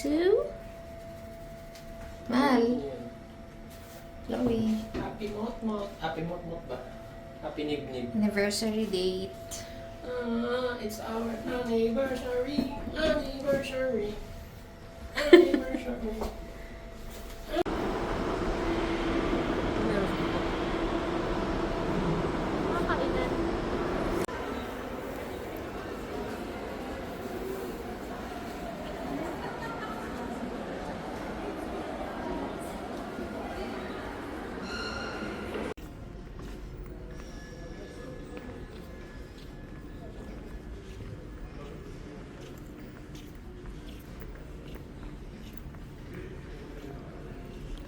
2. Mahal. Chloe. Happy Mot-Mot. Happy Mot-Mot ba? Happy Nib-Nib. Anniversary date. It's our anniversary. Anniversary. Anniversary.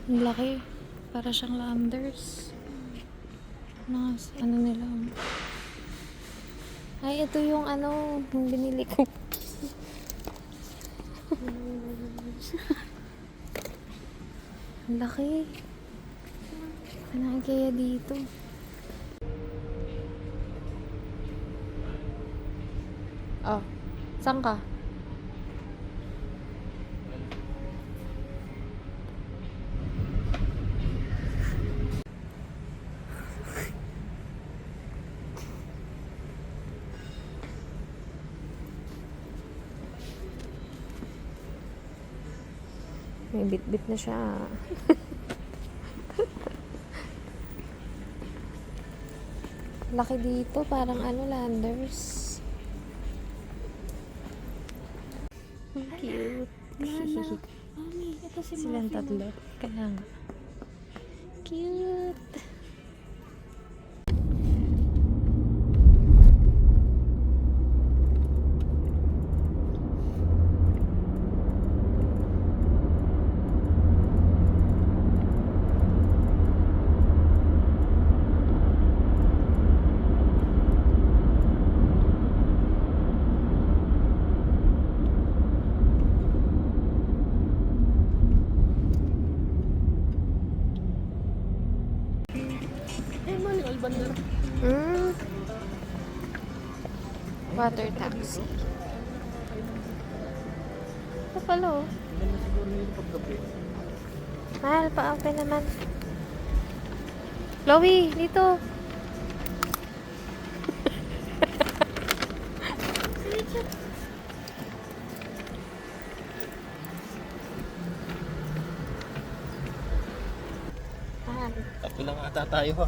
Ang laki. Para siyang Landers. Ano nila. Ay, ito yung yung binili ko. Ang laki. Ano kaya dito? Oh, saan ka? May bit-bit na siya. Laki dito, parang Landers. Cute. Mami, ito si Silang Muffin. tatlo. Kaya nga. Cute. Water taxi. Ito pala oh. Maganda siguro yung paggabi. Mahal, pa-open naman. Chloe, dito. Mahal. Tatlo lang ata tayo ha.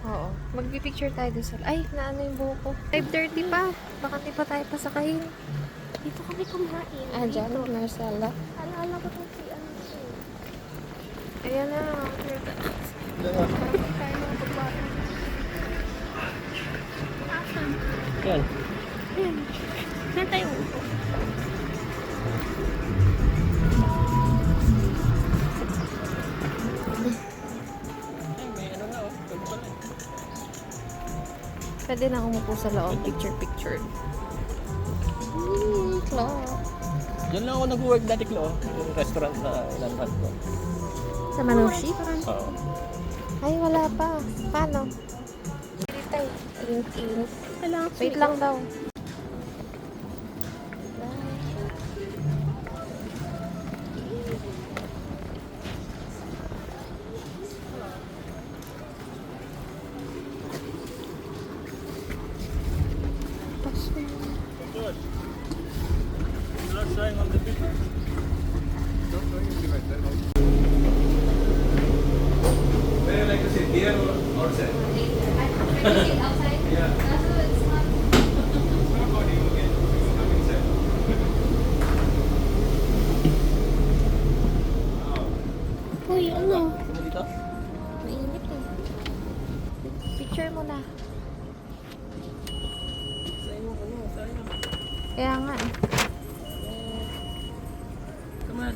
Oo. Magpipicture tayo doon sa... Ay, naano yung buhok ko. 5:30 pa. Baka di pa tayo pasakayin. Dito kami kumain. Ah, dyan, Marcela. Alaala ko itong si Ayan na. Kaya mga pagbawa. Asan? Yan. Ayan. Saan tayo upo? Ay, may ano na oh. Pagbukan na. Pwede na umupo sa loob. Picture. Clock. Diyan lang ako nag-work dati, Klo. Yung restaurant na inanhan ko. Sa Manushi? Oo. Ay, wala pa. Paano? Tay. Init. Wait lang daw. Good. Not trying on the picture. Don't go into like that. Where you like to sit, here or outside? Yeah. How about you again? You come inside. Wow. Uy, ano? Ano dito? Mainit eh. Picture mo na. Sayang. Kaya nga eh. Come on.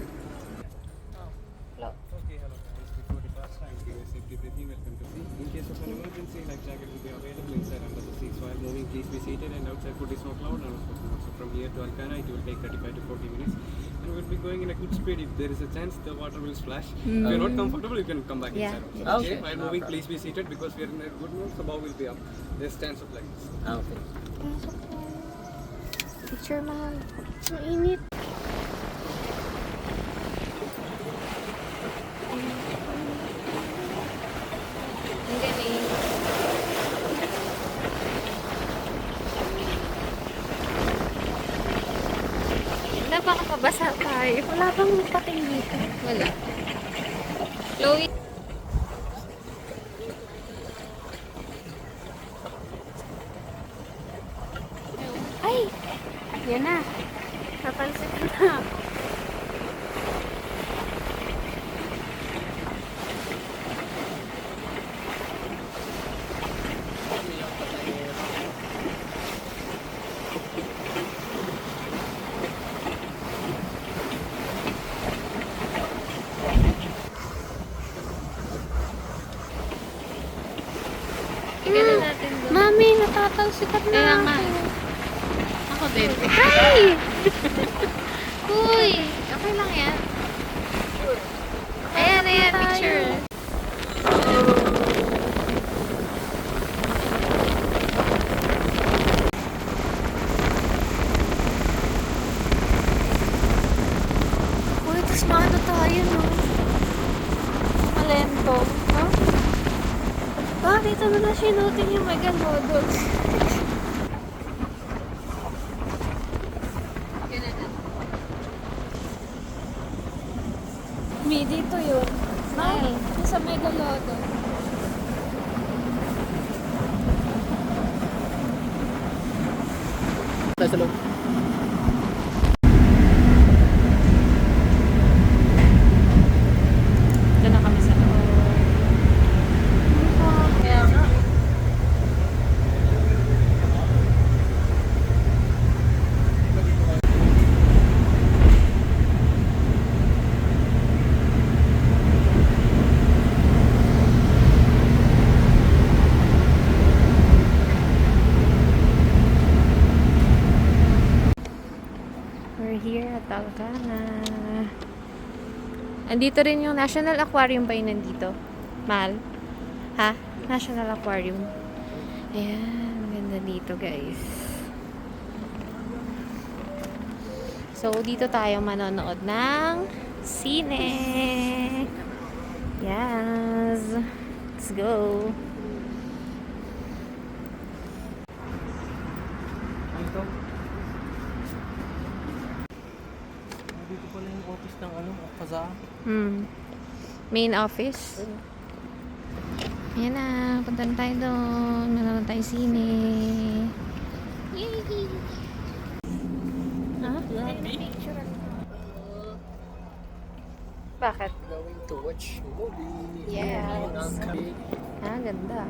Okay, hello guys. Before the first time, give a safety briefing. Welcome to sea. In case of an emergency, life jacket will be available inside under the seats. While moving, please be seated and outside food is not allowed. So from here to Alcana, it will take 35 to 40 minutes. And we'll be going in a good speed. If there is a chance, the water will splash. If you're not comfortable, you can come back Yeah. inside. Okay. While moving, please be seated because we are in a good mood. The bow will be up. There's chance of like this. Okay. Pasok na. Picture mahal. Mainit. mabasa tayo. Wala bang pating dito? Wala. Chloe. Ay! Yan na. Napansin ko na. Tignan natin doon. Mami, natatalsikat na. Kaya nga. ako. Ako din. Ay! Uy! Okay lang yan. Ayan, ayan, Tayo. picture. Uy, tapos maano tayo, no? Malento. Ha? Bakit ano na sinutin yung Megalodon? Mi, dito yun. Mami, sa Megalodon. Tayo sa loob. Doon na kami sa loob. Kaya nga. We're here at Alcana. Andito rin yung National Aquarium ba yung nandito? Mahal? Ha? National Aquarium. Ayan, ganda dito guys. So, dito tayo manonood ng sine. Yes. Let's go. Dito. Dito pala yung office ng ano, Kaza. Main office. Ayan na, punta na tayo doon. Manonood tayo sine. Yay! Ha? Bakit? Going to watch movie. Yes. Ah, ganda.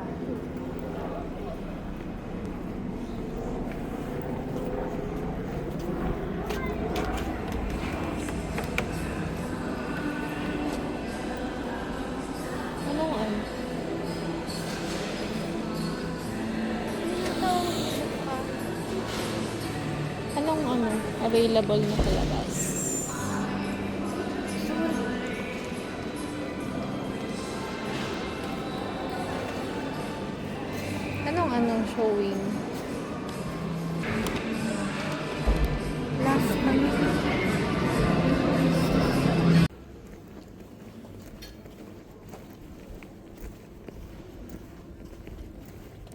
Anong ano? Anong ano? Available na palabas? Anong ano showing? Last month.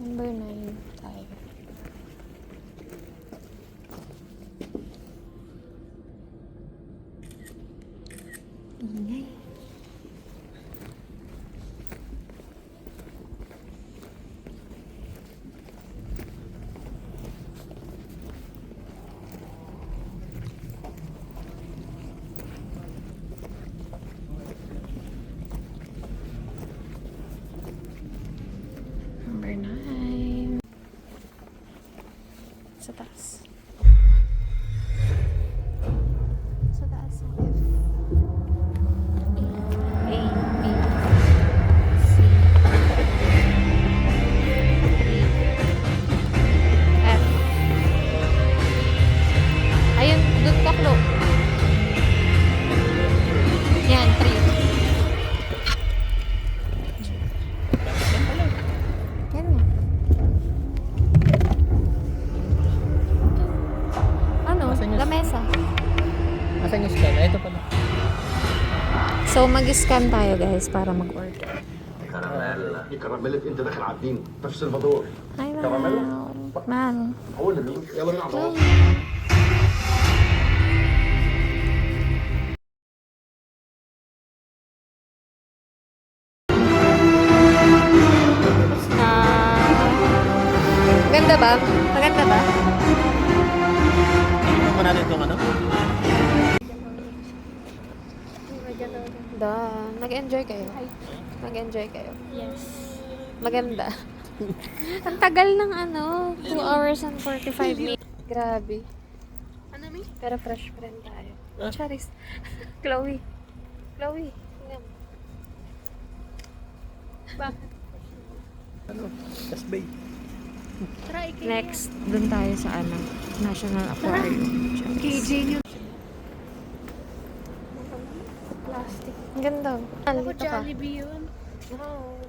Number 9 tayo. Ingay. Number 9. Sa taas. Sa taas ang F. A, B, C, E, F. Ayun, dun ka, Flo. Yan, 3. Yan nga. Ano? Asan yung- Lamesa. Asan yung scan? Ito pala. So, mag-scan tayo guys para mag-order. كراميل دي كراميل انت داخل على الدين انت في سلفادور Hi, Caramel? Mal. هو اللي يلا بينا على طول. Maganda ba? Maganda ba? Tingnan mo natin itong ano. Nag-enjoy kayo? Nag-enjoy kayo? Yes. Maganda. Ang tagal ng 2 hours and 45 minutes. Grabe. Ano, Mi? Pero fresh pa rin tayo. Ah. Charis. Chloe. Chloe. Tingnan mo. Bakit? Ano? Casbay. Try kayo. Next, dun tayo sa National Aquarium. Charis. KJ nyo. Plastic. Ang ganda. Ako Dito ka. Jollibee yun. Wow.